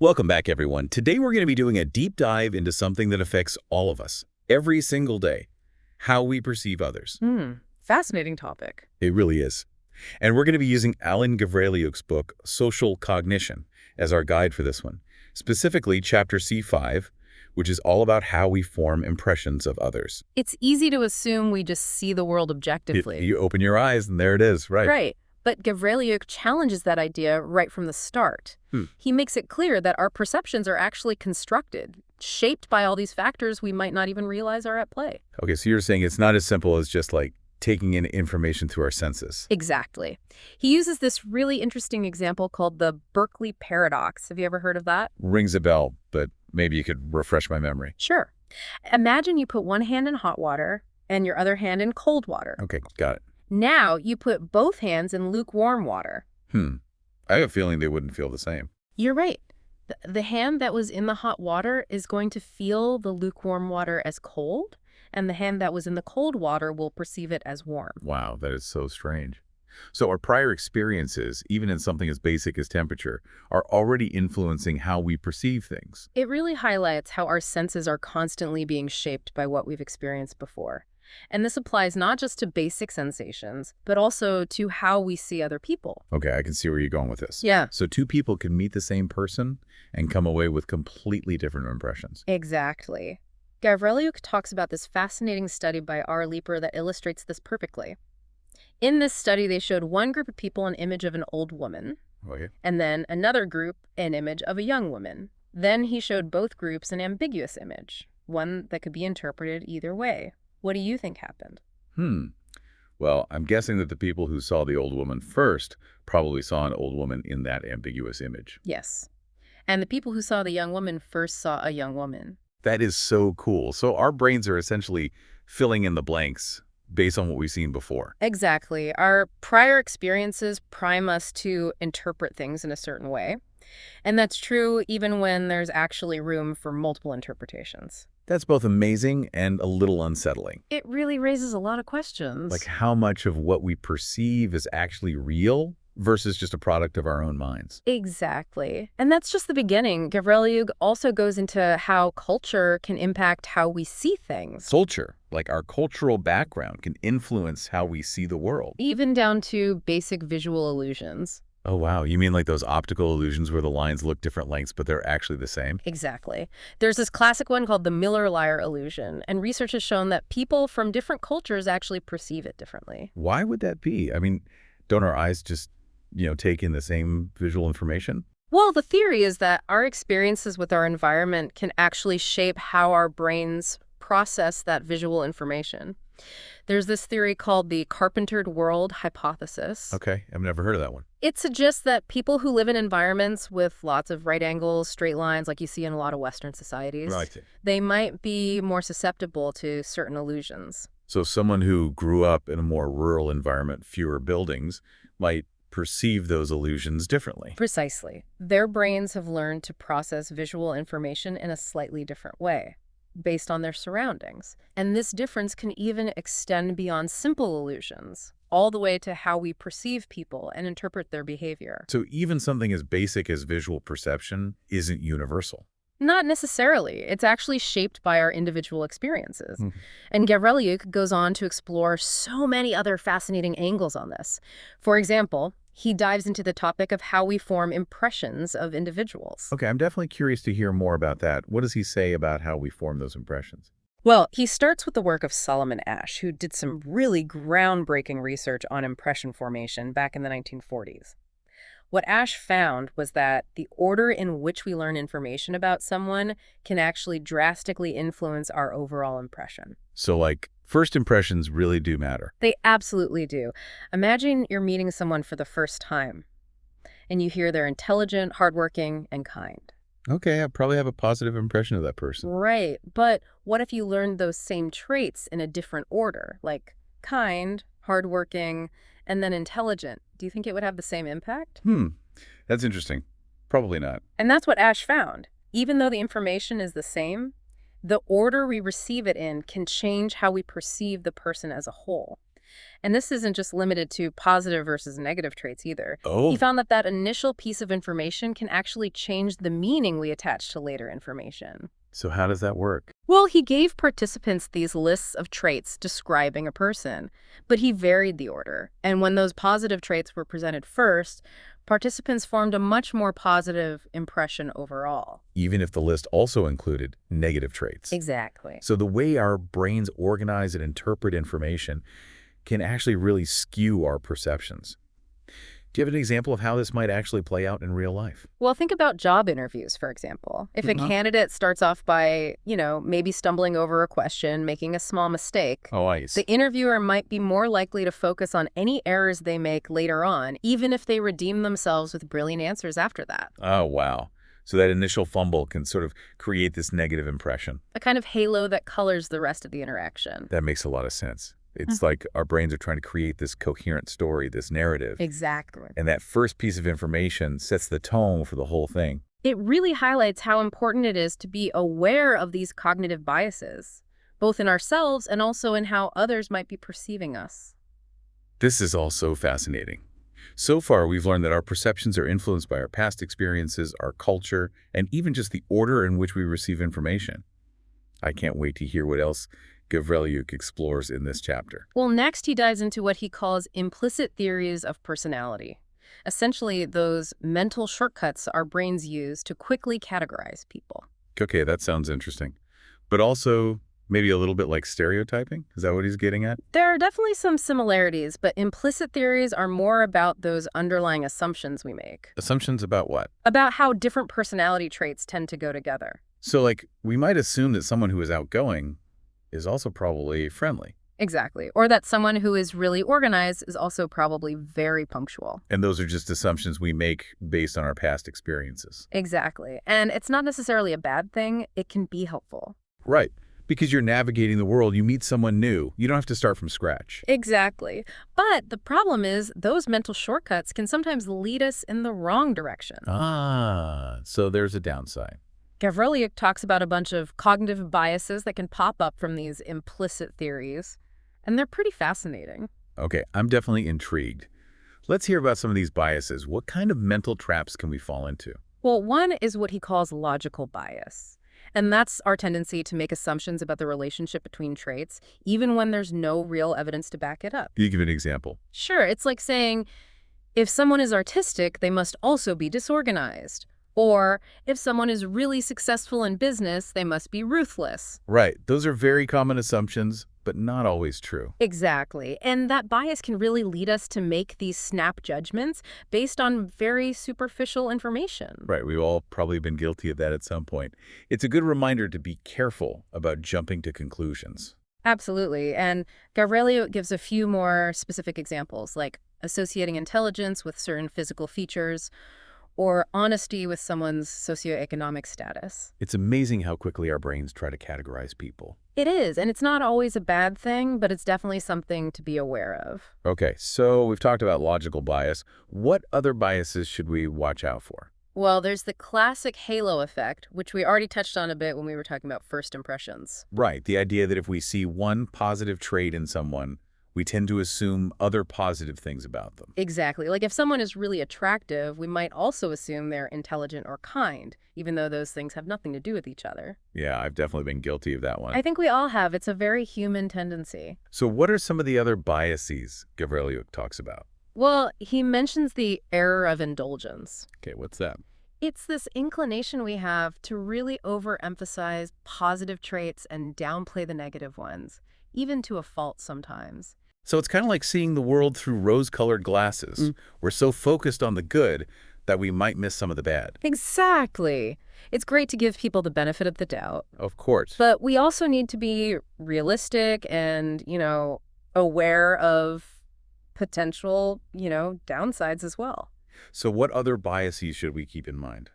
Welcome back, everyone. Today we're going to be doing a deep dive into something that affects all of us every single day, how we perceive others. Fascinating topic. It really is. And we're going to be using Alan Gavriliuk's book, Social Cognition, as our guide for this one, specifically Chapter C5, which is all about how we form impressions of others. It's easy to assume we just see the world objectively. You open your eyes and there it is, right? Right. But Gavriliuk challenges that idea right from the start. He makes it clear that our perceptions are actually constructed, shaped by all these factors we might not even realize are at play. Okay, so you're saying it's not as simple as just like taking in information through our senses. Exactly. He uses this really interesting example called the Berkeley paradox. Have you ever heard of that? Rings a bell, but maybe you could refresh my memory. Sure. Imagine you put one hand in hot water and your other hand in cold water. Okay, got it. Now you put both hands in lukewarm water. I have a feeling they wouldn't feel the same. You're right. The hand that was in the hot water is going to feel the lukewarm water as cold, and the hand that was in the cold water will perceive it as warm. Wow, that is so strange. So our prior experiences, even in something as basic as temperature, are already influencing how we perceive things. It really highlights how our senses are constantly being shaped by what we've experienced before. And this applies not just to basic sensations, but also to how we see other people. Okay, I can see where you're going with this. Yeah. So two people can meet the same person and come away with completely different impressions. Exactly. Gavriliuk talks about this fascinating study by R. Leeper that illustrates this perfectly. In this study, they showed one group of people an image of an old woman, and then another group an image of a young woman. Then he showed both groups an ambiguous image, one that could be interpreted either way. What do you think happened? Well, I'm guessing that the people who saw the old woman first probably saw an old woman in that ambiguous image. Yes. And the people who saw the young woman first saw a young woman. That is so cool. So our brains are essentially filling in the blanks based on what we've seen before. Exactly. Our prior experiences prime us to interpret things in a certain way. And that's true even when there's actually room for multiple interpretations. That's both amazing and a little unsettling. It really raises a lot of questions. Like how much of what we perceive is actually real versus just a product of our own minds. Exactly. And that's just the beginning. Gavriliuk also goes into how culture can impact how we see things. Culture, like our cultural background, can influence how we see the world. Even down to basic visual illusions. Oh, wow. You mean like those optical illusions where the lines look different lengths, but they're actually the same? Exactly. There's this classic one called the Miller-Lyer illusion, and research has shown that people from different cultures actually perceive it differently. Why would that be? I mean, don't our eyes just, take in the same visual information? Well, the theory is that our experiences with our environment can actually shape how our brains process that visual information. There's this theory called the carpentered world hypothesis. Okay, I've never heard of that one. It suggests that people who live in environments with lots of right angles, straight lines, like you see in a lot of Western societies, they might be more susceptible to certain illusions. So someone who grew up in a more rural environment, fewer buildings, might perceive those illusions differently. Precisely. Their brains have learned to process visual information in a slightly different way, based on their surroundings. And this difference can even extend beyond simple illusions, all the way to how we perceive people and interpret their behavior. So even something as basic as visual perception isn't universal. Not necessarily. It's actually shaped by our individual experiences. And Gavriliuk goes on to explore so many other fascinating angles on this. For example, he dives into the topic of how we form impressions of individuals. Okay, I'm definitely curious to hear more about that. What does he say about how we form those impressions? Well, he starts with the work of Solomon Asch, who did some really groundbreaking research on impression formation back in the 1940s. What Asch found was that the order in which we learn information about someone can actually drastically influence our overall impression. So, like, first impressions really do matter. They absolutely do. Imagine you're meeting someone for the first time, and you hear they're intelligent, hardworking, and kind. Okay, I probably have a positive impression of that person. Right, but what if you learned those same traits in a different order, like kind, hardworking, and then intelligent? Do you think it would have the same impact? That's interesting. Probably not. And that's what Asch found. Even though the information is the same, the order we receive it in can change how we perceive the person as a whole. And this isn't just limited to positive versus negative traits either. Oh. He found that that initial piece of information can actually change the meaning we attach to later information. So how does that work? Well, he gave participants these lists of traits describing a person, but he varied the order. And when those positive traits were presented first, participants formed a much more positive impression overall. Even if the list also included negative traits. Exactly. So the way our brains organize and interpret information can actually really skew our perceptions. Do you have an example of how this might actually play out in real life? Well, think about job interviews, for example. If a candidate starts off by, maybe stumbling over a question, making a small mistake, the interviewer might be more likely to focus on any errors they make later on, even if they redeem themselves with brilliant answers after that. Oh, wow. So that initial fumble can sort of create this negative impression. A kind of halo that colors the rest of the interaction. That makes a lot of sense. It's like our brains are trying to create this coherent story, this narrative. Exactly. And that first piece of information sets the tone for the whole thing. It really highlights how important it is to be aware of these cognitive biases, both in ourselves and also in how others might be perceiving us. This is all so fascinating. So far, we've learned that our perceptions are influenced by our past experiences, our culture, and even just the order in which we receive information. I can't wait to hear what else Gavrilyuk explores in this chapter. Well, next he dives into what he calls implicit theories of personality. Essentially, those mental shortcuts our brains use to quickly categorize people. Okay, that sounds interesting. But also maybe a little bit like stereotyping? Is that what he's getting at? There are definitely some similarities, but implicit theories are more about those underlying assumptions we make. Assumptions about what? About how different personality traits tend to go together. So, we might assume that someone who is outgoing is also probably friendly. Exactly. Or that someone who is really organized is also probably very punctual. And those are just assumptions we make based on our past experiences. Exactly. And it's not necessarily a bad thing. It can be helpful. Right. Because you're navigating the world, you meet someone new. You don't have to start from scratch. Exactly. But the problem is those mental shortcuts can sometimes lead us in the wrong direction. So there's a downside. Gavrilyuk talks about a bunch of cognitive biases that can pop up from these implicit theories, and they're pretty fascinating. Okay, I'm definitely intrigued. Let's hear about some of these biases. What kind of mental traps can we fall into? Well, one is what he calls logical bias. And that's our tendency to make assumptions about the relationship between traits, even when there's no real evidence to back it up. Can you give an example? Sure, it's like saying, if someone is artistic, they must also be disorganized. Or, if someone is really successful in business, they must be ruthless. Right. Those are very common assumptions, but not always true. Exactly. And that bias can really lead us to make these snap judgments based on very superficial information. Right. We've all probably been guilty of that at some point. It's a good reminder to be careful about jumping to conclusions. Absolutely. And Gavrilyuk gives a few more specific examples, like associating intelligence with certain physical features, or honesty with someone's socioeconomic status. It's amazing how quickly our brains try to categorize people. It is, and it's not always a bad thing, but it's definitely something to be aware of. Okay, so we've talked about logical bias. What other biases should we watch out for? Well, there's the classic halo effect, which we already touched on a bit when we were talking about first impressions. Right, the idea that if we see one positive trait in someone, we tend to assume other positive things about them. Exactly. Like if someone is really attractive, we might also assume they're intelligent or kind, even though those things have nothing to do with each other. Yeah, I've definitely been guilty of that one. I think we all have. It's a very human tendency. So what are some of the other biases Gavrilyuk talks about? Well, he mentions the error of indulgence. Okay, what's that? It's this inclination we have to really overemphasize positive traits and downplay the negative ones, even to a fault sometimes. So it's kind of like seeing the world through rose-colored glasses. We're so focused on the good that we might miss some of the bad. Exactly. It's great to give people the benefit of the doubt. Of course. But we also need to be realistic and, aware of potential, downsides as well. So what other biases should we keep in mind?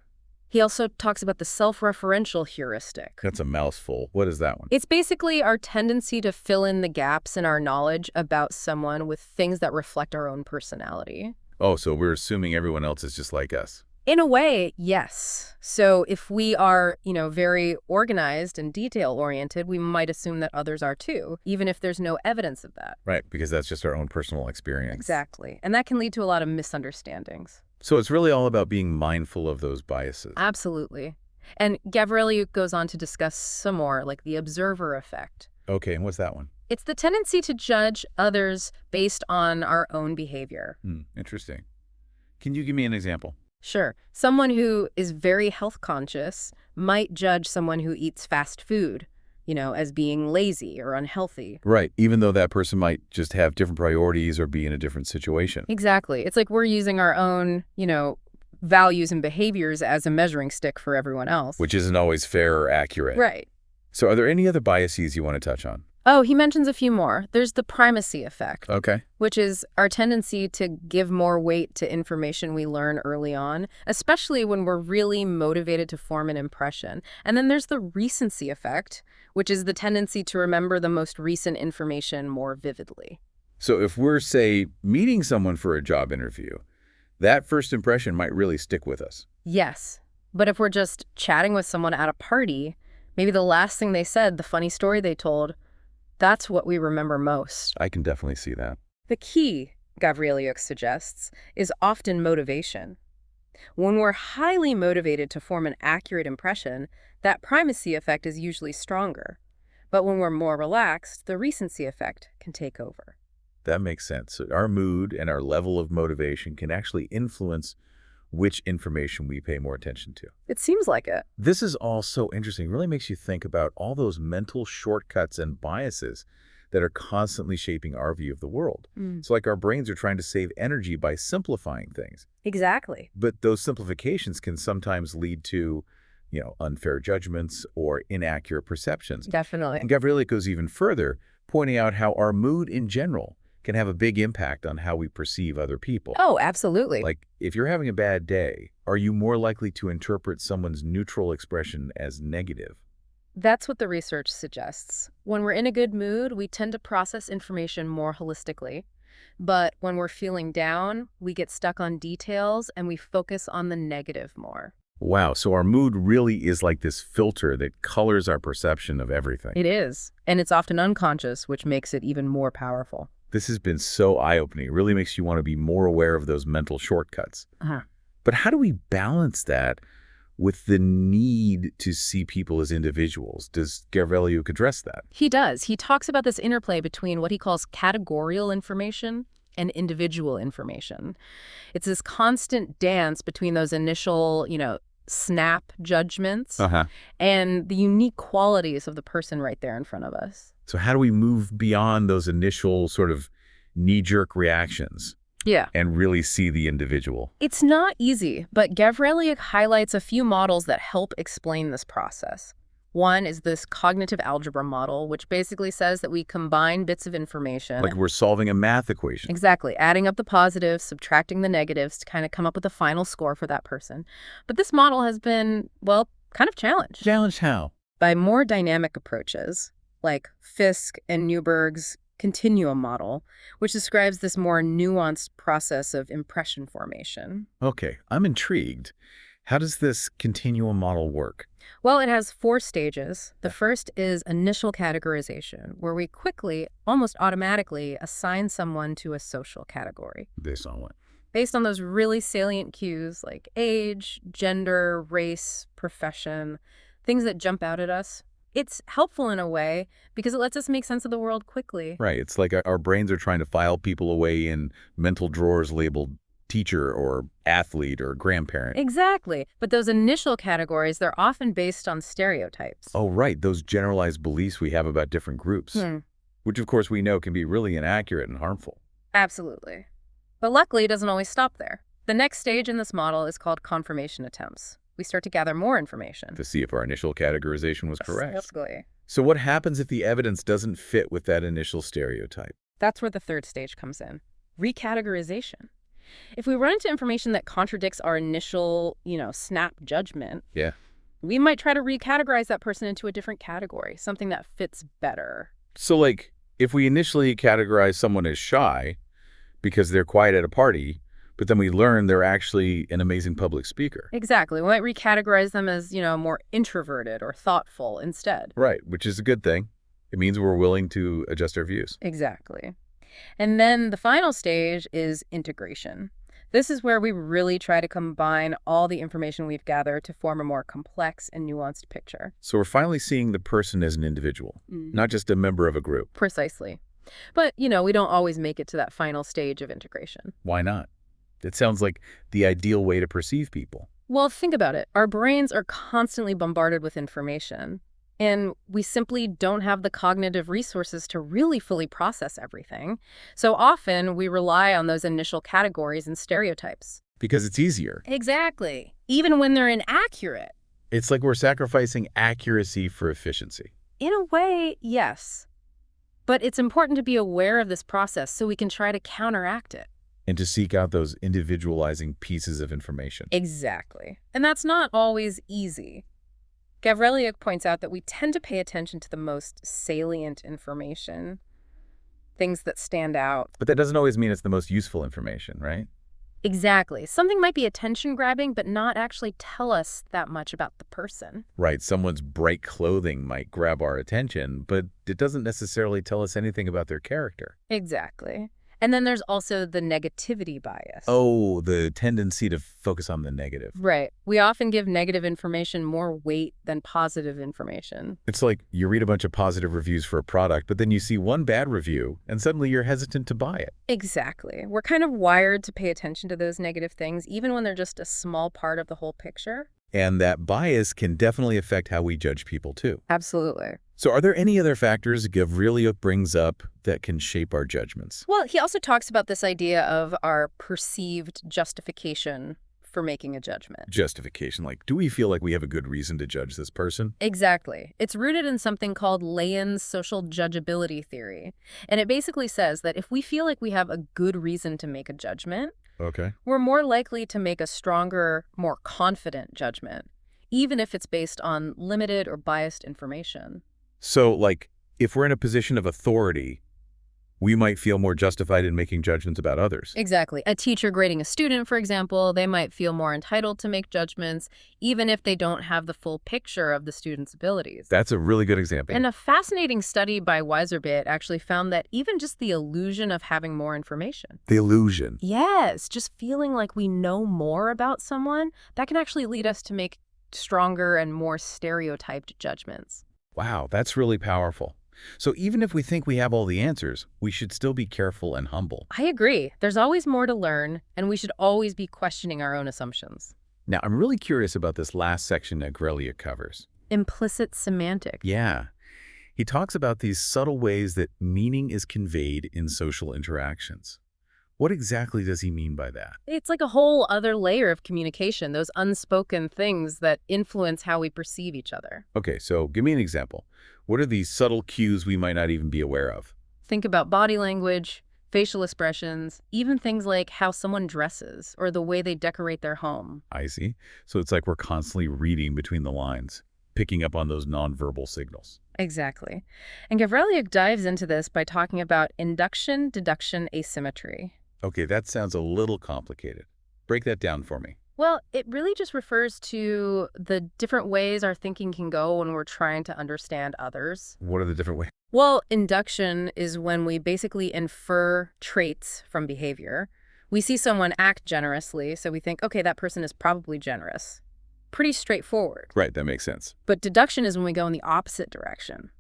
He also talks about the self-referential heuristic. That's a mouthful. What is that one? It's basically our tendency to fill in the gaps in our knowledge about someone with things that reflect our own personality. Oh, so we're assuming everyone else is just like us. In a way, yes. So if we are, very organized and detail-oriented, we might assume that others are too, even if there's no evidence of that. Right, because that's just our own personal experience. Exactly. And that can lead to a lot of misunderstandings. So it's really all about being mindful of those biases. Absolutely. And Gavriliuk goes on to discuss some more, like the observer effect. Okay, and what's that one? It's the tendency to judge others based on our own behavior. Interesting. Can you give me an example? Sure. Someone who is very health conscious might judge someone who eats fast food, as being lazy or unhealthy. Right, even though that person might just have different priorities or be in a different situation. Exactly. It's like we're using our own, values and behaviors as a measuring stick for everyone else. Which isn't always fair or accurate. Right. So are there any other biases you want to touch on? Oh, he mentions a few more. There's the primacy effect. Okay. Which is our tendency to give more weight to information we learn early on, especially when we're really motivated to form an impression. And then there's the recency effect, which is the tendency to remember the most recent information more vividly. So if we're, say, meeting someone for a job interview, that first impression might really stick with us. Yes. But if we're just chatting with someone at a party, maybe the last thing they said, the funny story they told, that's what we remember most. I can definitely see that. The key, Gavriliuk suggests, is often motivation. When we're highly motivated to form an accurate impression, that primacy effect is usually stronger. But when we're more relaxed, the recency effect can take over. That makes sense. So our mood and our level of motivation can actually influence which information we pay more attention to. It seems like it. This is all so interesting. It really makes you think about all those mental shortcuts and biases that are constantly shaping our view of the world. It's like our brains are trying to save energy by simplifying things. Exactly. But those simplifications can sometimes lead to, unfair judgments or inaccurate perceptions. Definitely. And Gavriliuk goes even further, pointing out how our mood in general can have a big impact on how we perceive other people. Oh, absolutely. Like, if you're having a bad day, are you more likely to interpret someone's neutral expression as negative? That's what the research suggests. When we're in a good mood, we tend to process information more holistically. But when we're feeling down, we get stuck on details and we focus on the negative more. Wow, so our mood really is like this filter that colors our perception of everything. It is. And it's often unconscious, which makes it even more powerful. This has been so eye-opening. It really makes you want to be more aware of those mental shortcuts. But how do we balance that with the need to see people as individuals? Does Gavriliuk address that? He does. He talks about this interplay between what he calls categorial information and individual information. It's this constant dance between those initial, snap judgments and the unique qualities of the person right there in front of us. So how do we move beyond those initial sort of knee-jerk reactions? Yeah. And really see the individual? It's not easy, but Gavriliuk highlights a few models that help explain this process. One is this cognitive algebra model, which basically says that we combine bits of information. Like we're solving a math equation. Exactly. Adding up the positives, subtracting the negatives to kind of come up with a final score for that person. But this model has been, kind of challenged. Challenged how? By more dynamic approaches, like Fisk and Newberg's continuum model, which describes this more nuanced process of impression formation. Okay, I'm intrigued. How does this continuum model work? Well, it has 4 stages. The first is initial categorization, where we quickly, almost automatically, assign someone to a social category. Based on what? Based on those really salient cues like age, gender, race, profession, things that jump out at us. It's helpful in a way because it lets us make sense of the world quickly. Right. It's like our brains are trying to file people away in mental drawers labeled teacher or athlete or grandparent. Exactly. But those initial categories, they're often based on stereotypes. Oh, right. Those generalized beliefs we have about different groups, which, of course, we know can be really inaccurate and harmful. Absolutely. But luckily, it doesn't always stop there. The next stage in this model is called confirmation attempts. We start to gather more information To see if our initial categorization was correct. Exactly. So what happens if the evidence doesn't fit with that initial stereotype? That's where the third stage comes in. Recategorization. If we run into information that contradicts our initial, snap judgment, we might try to recategorize that person into a different category, something that fits better. So, like, if we initially categorize someone as shy because they're quiet at a party, But then we learn they're actually an amazing public speaker. Exactly. We might recategorize them as, more introverted or thoughtful instead. Right, which is a good thing. It means we're willing to adjust our views. Exactly. And then the final stage is integration. This is where we really try to combine all the information we've gathered to form a more complex and nuanced picture. So we're finally seeing the person as an individual, not just a member of a group. Precisely. But, we don't always make it to that final stage of integration. Why not? It sounds like the ideal way to perceive people. Well, think about it. Our brains are constantly bombarded with information, and we simply don't have the cognitive resources to really fully process everything. So often we rely on those initial categories and stereotypes. Because it's easier. Exactly. Even when they're inaccurate. It's like we're sacrificing accuracy for efficiency. In a way, yes. But it's important to be aware of this process so we can try to counteract it. And to seek out those individualizing pieces of information. Exactly. And that's not always easy. Gavrilyuk points out that we tend to pay attention to the most salient information, things that stand out. But that doesn't always mean it's the most useful information, right? Exactly. Something might be attention-grabbing, but not actually tell us that much about the person. Right. Someone's bright clothing might grab our attention, but it doesn't necessarily tell us anything about their character. Exactly. And then there's also the negativity bias. Oh, the tendency to focus on the negative. Right. We often give negative information more weight than positive information. It's like you read a bunch of positive reviews for a product, but then you see one bad review, and suddenly you're hesitant to buy it. Exactly. We're kind of wired to pay attention to those negative things, even when they're just a small part of the whole picture. And that bias can definitely affect how we judge people, too. Absolutely. So are there any other factors Gavrilyuk brings up that can shape our judgments? Well, he also talks about this idea of our perceived justification for making a judgment. Justification. Like, do we feel like we have a good reason to judge this person? Exactly. It's rooted in something called Layan's social judgeability theory. And it basically says that if we feel like we have a good reason to make a judgment, we're more likely to make a stronger, more confident judgment, even if it's based on limited or biased information. So, like, if we're in a position of authority, we might feel more justified in making judgments about others. Exactly. A teacher grading a student, for example, they might feel more entitled to make judgments, even if they don't have the full picture of the student's abilities. That's a really good example. And a fascinating study by Weiserbit actually found that even just the illusion of having more information. The illusion. Yes, just feeling like we know more about someone, that can actually lead us to make stronger and more stereotyped judgments. Wow, that's really powerful. So even if we think we have all the answers, we should still be careful and humble. I agree. There's always more to learn, and we should always be questioning our own assumptions. Now, I'm really curious about this last section that Gavrilyuk covers. Implicit semantics. Yeah. He talks about these subtle ways that meaning is conveyed in social interactions. What exactly does he mean by that? It's like a whole other layer of communication, those unspoken things that influence how we perceive each other. Okay, so give me an example. What are these subtle cues we might not even be aware of? Think about body language, facial expressions, even things like how someone dresses or the way they decorate their home. I see. So it's like we're constantly reading between the lines, picking up on those nonverbal signals. Exactly. And Gavrilyuk dives into this by talking about induction, deduction, asymmetry. Okay, that sounds a little complicated. Break that down for me. Well, it really just refers to the different ways our thinking can go when we're trying to understand others. What are the different ways? Well, induction is when we basically infer traits from behavior. We see someone act generously, so we think, okay, that person is probably generous. Pretty straightforward. Right, that makes sense. But deduction is when we go in the opposite direction,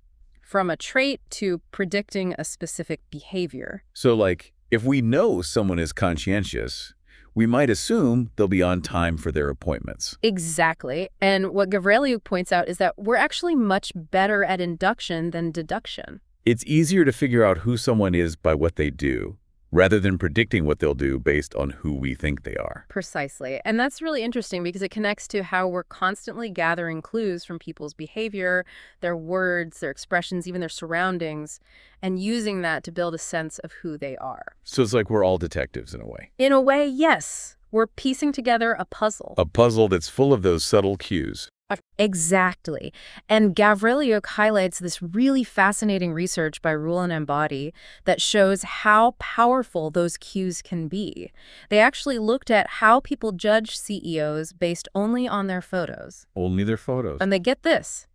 from a trait to predicting a specific behavior. So, like, if we know someone is conscientious, we might assume they'll be on time for their appointments. Exactly. And what Gavrilyuk points out is that we're actually much better at induction than deduction. It's easier to figure out who someone is by what they do, rather than predicting what they'll do based on who we think they are. Precisely. And that's really interesting because it connects to how we're constantly gathering clues from people's behavior, their words, their expressions, even their surroundings, and using that to build a sense of who they are. So it's like we're all detectives in a way. In a way, yes. We're piecing together a puzzle. A puzzle that's full of those subtle cues. Exactly. And Gavrilyuk highlights this really fascinating research by Rule and Embody that shows how powerful those cues can be. They actually looked at how people judge CEOs based only on their photos. Only their photos. And they get this.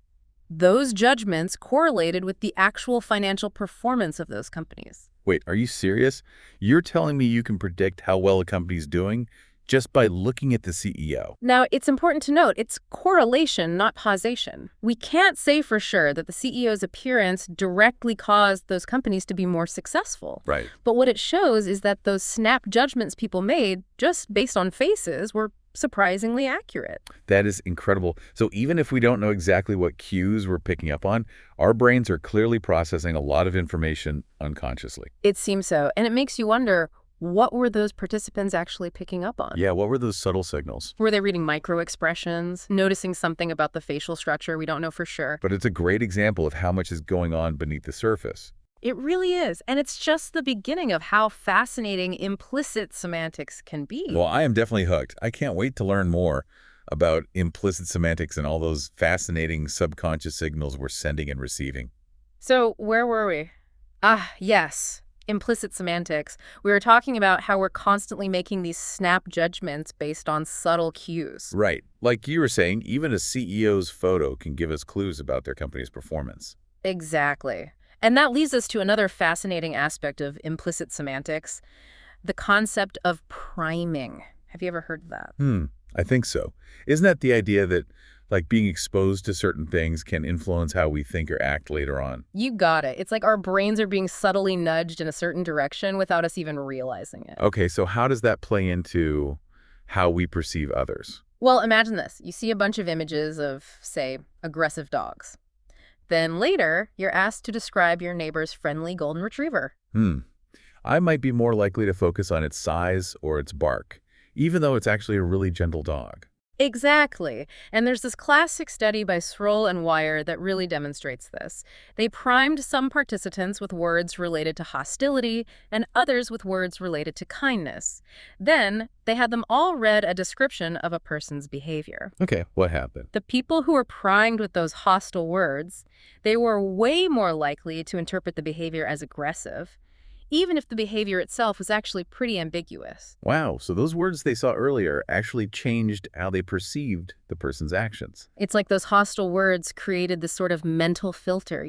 Those judgments correlated with the actual financial performance of those companies. Wait, are you serious? You're telling me you can predict how well a company's doing just by looking at the CEO? Now, it's important to note, it's correlation, not causation. We can't say for sure that the CEO's appearance directly caused those companies to be more successful. Right. But what it shows is that those snap judgments people made just based on faces were surprisingly accurate. That is incredible. So even if we don't know exactly what cues we're picking up on, our brains are clearly processing a lot of information unconsciously. It seems so. And it makes you wonder, what were those participants actually picking up on? Yeah, what were those subtle signals? Were they reading micro-expressions, noticing something about the facial structure we don't know for sure? But it's a great example of how much is going on beneath the surface. It really is. And it's just the beginning of how fascinating implicit semantics can be. Well, I am definitely hooked. I can't wait to learn more about implicit semantics and all those fascinating subconscious signals we're sending and receiving. So where were we? Yes. Implicit semantics. We were talking about how we're constantly making these snap judgments based on subtle cues. Right. Like you were saying, even a CEO's photo can give us clues about their company's performance. Exactly. And that leads us to another fascinating aspect of implicit semantics, the concept of priming. Have you ever heard of that? I think so. Isn't that the idea that being exposed to certain things can influence how we think or act later on? You got it. It's like our brains are being subtly nudged in a certain direction without us even realizing it. Okay, so how does that play into how we perceive others? Well, imagine this. You see a bunch of images of, say, aggressive dogs. Then later, you're asked to describe your neighbor's friendly golden retriever. I might be more likely to focus on its size or its bark, even though it's actually a really gentle dog. Exactly. And there's this classic study by Sroll and Wire that really demonstrates this. They primed some participants with words related to hostility and others with words related to kindness. Then they had them all read a description of a person's behavior. Okay, what happened? The people who were primed with those hostile words, they were way more likely to interpret the behavior as aggressive, even if the behavior itself was actually pretty ambiguous. Wow, so those words they saw earlier actually changed how they perceived the person's actions. It's like those hostile words created this sort of mental filter,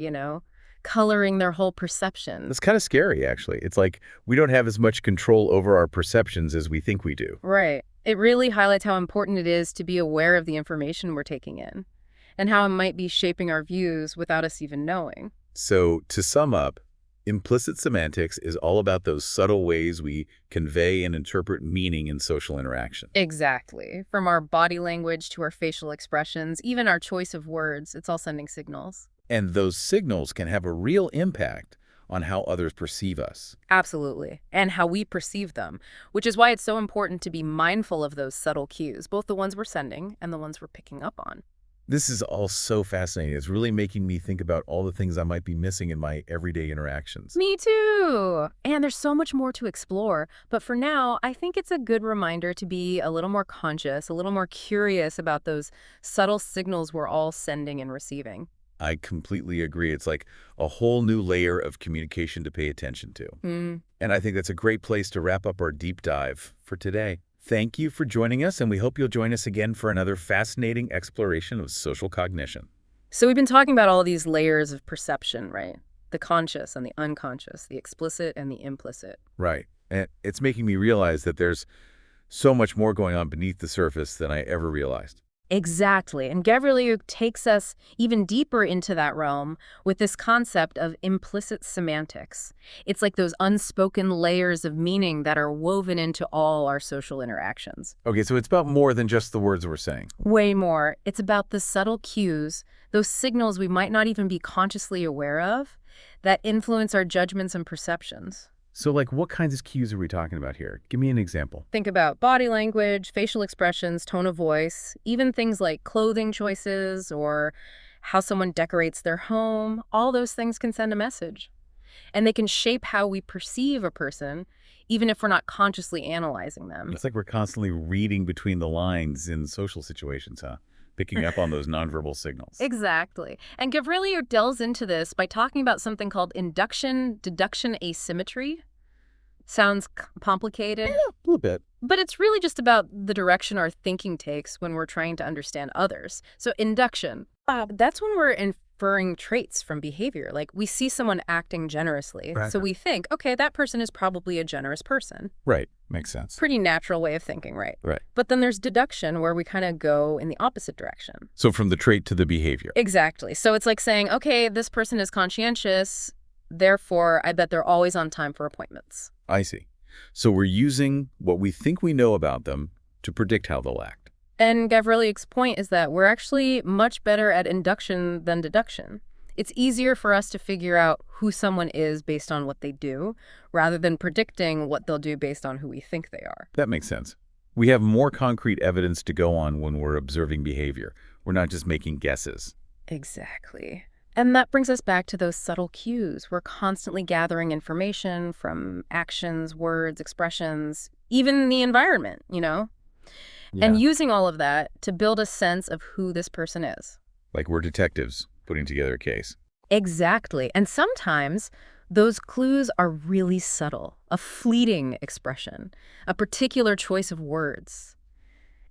coloring their whole perception. That's kind of scary, actually. It's like we don't have as much control over our perceptions as we think we do. Right. It really highlights how important it is to be aware of the information we're taking in, and how it might be shaping our views without us even knowing. So, to sum up, implicit semantics is all about those subtle ways we convey and interpret meaning in social interaction. Exactly. From our body language to our facial expressions, even our choice of words, it's all sending signals. And those signals can have a real impact on how others perceive us. Absolutely. And how we perceive them, which is why it's so important to be mindful of those subtle cues, both the ones we're sending and the ones we're picking up on. This is all so fascinating. It's really making me think about all the things I might be missing in my everyday interactions. Me too. And there's so much more to explore. But for now, I think it's a good reminder to be a little more conscious, a little more curious about those subtle signals we're all sending and receiving. I completely agree. It's like a whole new layer of communication to pay attention to. And I think that's a great place to wrap up our deep dive for today. Thank you for joining us, and we hope you'll join us again for another fascinating exploration of social cognition. So we've been talking about all these layers of perception, right? The conscious and the unconscious, the explicit and the implicit. Right. And it's making me realize that there's so much more going on beneath the surface than I ever realized. Exactly. And Gavrilyuk takes us even deeper into that realm with this concept of implicit semantics. It's like those unspoken layers of meaning that are woven into all our social interactions. Okay, so it's about more than just the words we're saying. Way more. It's about the subtle cues, those signals we might not even be consciously aware of, that influence our judgments and perceptions. So, what kinds of cues are we talking about here? Give me an example. Think about body language, facial expressions, tone of voice, even things like clothing choices or how someone decorates their home. All those things can send a message. And they can shape how we perceive a person, even if we're not consciously analyzing them. It's like we're constantly reading between the lines in social situations, huh? picking up on those nonverbal signals. Exactly. And Gavriliuk delves into this by talking about something called induction-deduction asymmetry. Sounds complicated. Yeah, a little bit. But it's really just about the direction our thinking takes when we're trying to understand others. So induction, that's when we're inferring traits from behavior. Like we see someone acting generously, Right. so we think, okay, that person is probably a generous person. Right. Makes sense. Pretty natural way of thinking, right? Right. But then there's deduction, where we kind of go in the opposite direction. So from the trait to the behavior. Exactly. So it's like saying, okay, this person is conscientious, therefore I bet they're always on time for appointments. I see. So we're using what we think we know about them to predict how they'll act. And Gavriliuk's point is that we're actually much better at induction than deduction. It's easier for us to figure out who someone is based on what they do, rather than predicting what they'll do based on who we think they are. That makes sense. We have more concrete evidence to go on when we're observing behavior. We're not just making guesses. Exactly. And that brings us back to those subtle cues. We're constantly gathering information from actions, words, expressions, even the environment, Yeah. and using all of that to build a sense of who this person is. Like we're detectives putting together a case. Exactly. And sometimes those clues are really subtle, a fleeting expression, a particular choice of words.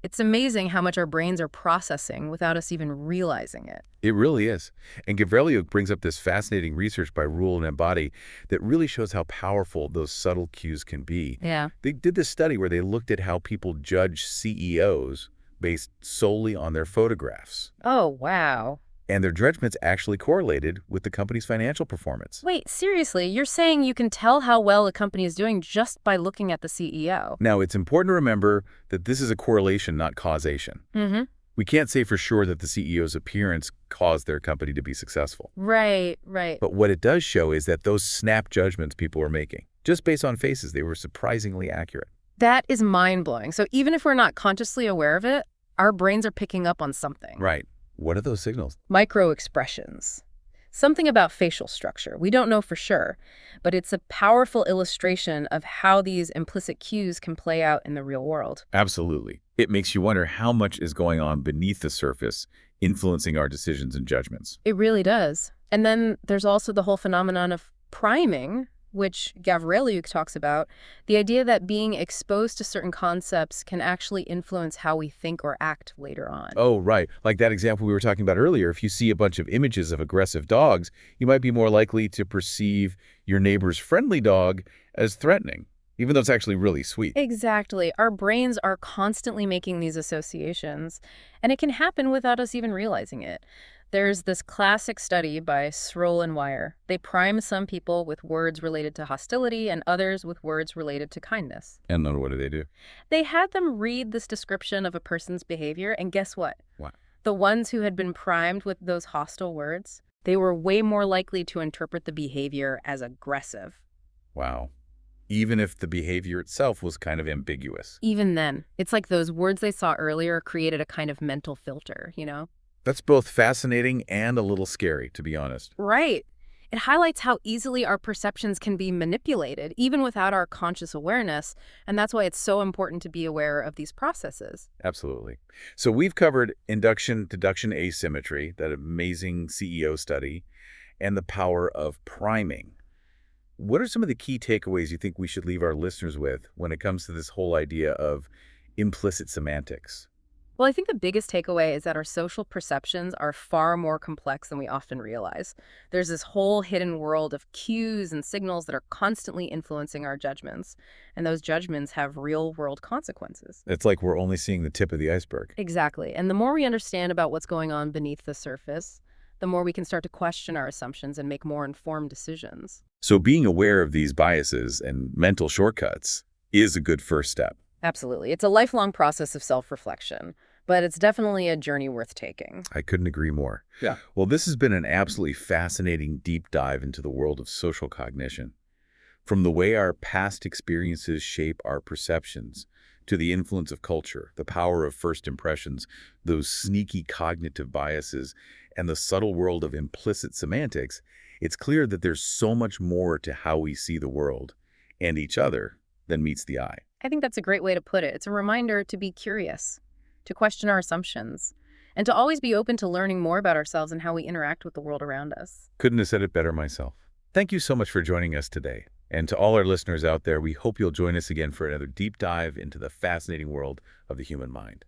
It's amazing how much our brains are processing without us even realizing it. It really is. And Gavriliuk brings up this fascinating research by Rule and Embody that really shows how powerful those subtle cues can be. Yeah. They did this study where they looked at how people judge CEOs based solely on their photographs. Oh, wow. And their judgments actually correlated with the company's financial performance. Wait, seriously, you're saying you can tell how well a company is doing just by looking at the CEO? Now, it's important to remember that this is a correlation, not causation. Mm-hmm. We can't say for sure that the CEO's appearance caused their company to be successful. Right, right. But what it does show is that those snap judgments people were making, just based on faces, they were surprisingly accurate. That is mind-blowing. So even if we're not consciously aware of it, our brains are picking up on something. Right. What are those signals? Micro-expressions. Something about facial structure. We don't know for sure, but it's a powerful illustration of how these implicit cues can play out in the real world. Absolutely. It makes you wonder how much is going on beneath the surface, influencing our decisions and judgments. It really does. And then there's also the whole phenomenon of priming, which Gavriliuk talks about, the idea that being exposed to certain concepts can actually influence how we think or act later on. Oh, right. Like that example we were talking about earlier. If you see a bunch of images of aggressive dogs, you might be more likely to perceive your neighbor's friendly dog as threatening, even though it's actually really sweet. Exactly. Our brains are constantly making these associations, and it can happen without us even realizing it. There's this classic study by Sroll and Wire. They prime some people with words related to hostility and others with words related to kindness. And then what do they do? They had them read this description of a person's behavior, and guess what? What? The ones who had been primed with those hostile words, they were way more likely to interpret the behavior as aggressive. Wow. Even if the behavior itself was kind of ambiguous. Even then, it's like those words they saw earlier created a kind of mental filter, That's both fascinating and a little scary, to be honest. Right. It highlights how easily our perceptions can be manipulated, even without our conscious awareness, and that's why it's so important to be aware of these processes. Absolutely. So we've covered induction-deduction asymmetry, that amazing CEO study, and the power of priming. What are some of the key takeaways you think we should leave our listeners with when it comes to this whole idea of implicit semantics? Well, I think the biggest takeaway is that our social perceptions are far more complex than we often realize. There's this whole hidden world of cues and signals that are constantly influencing our judgments, and those judgments have real-world consequences. It's like we're only seeing the tip of the iceberg. Exactly. And the more we understand about what's going on beneath the surface, the more we can start to question our assumptions and make more informed decisions. So being aware of these biases and mental shortcuts is a good first step. Absolutely. It's a lifelong process of self-reflection, but it's definitely a journey worth taking. I couldn't agree more. Yeah. Well, this has been an absolutely fascinating deep dive into the world of social cognition. From the way our past experiences shape our perceptions, to the influence of culture, the power of first impressions, those sneaky cognitive biases, and the subtle world of implicit semantics, it's clear that there's so much more to how we see the world and each other than meets the eye. I think that's a great way to put it. It's a reminder to be curious, to question our assumptions, and to always be open to learning more about ourselves and how we interact with the world around us. Couldn't have said it better myself. Thank you so much for joining us today. And to all our listeners out there, we hope you'll join us again for another deep dive into the fascinating world of the human mind.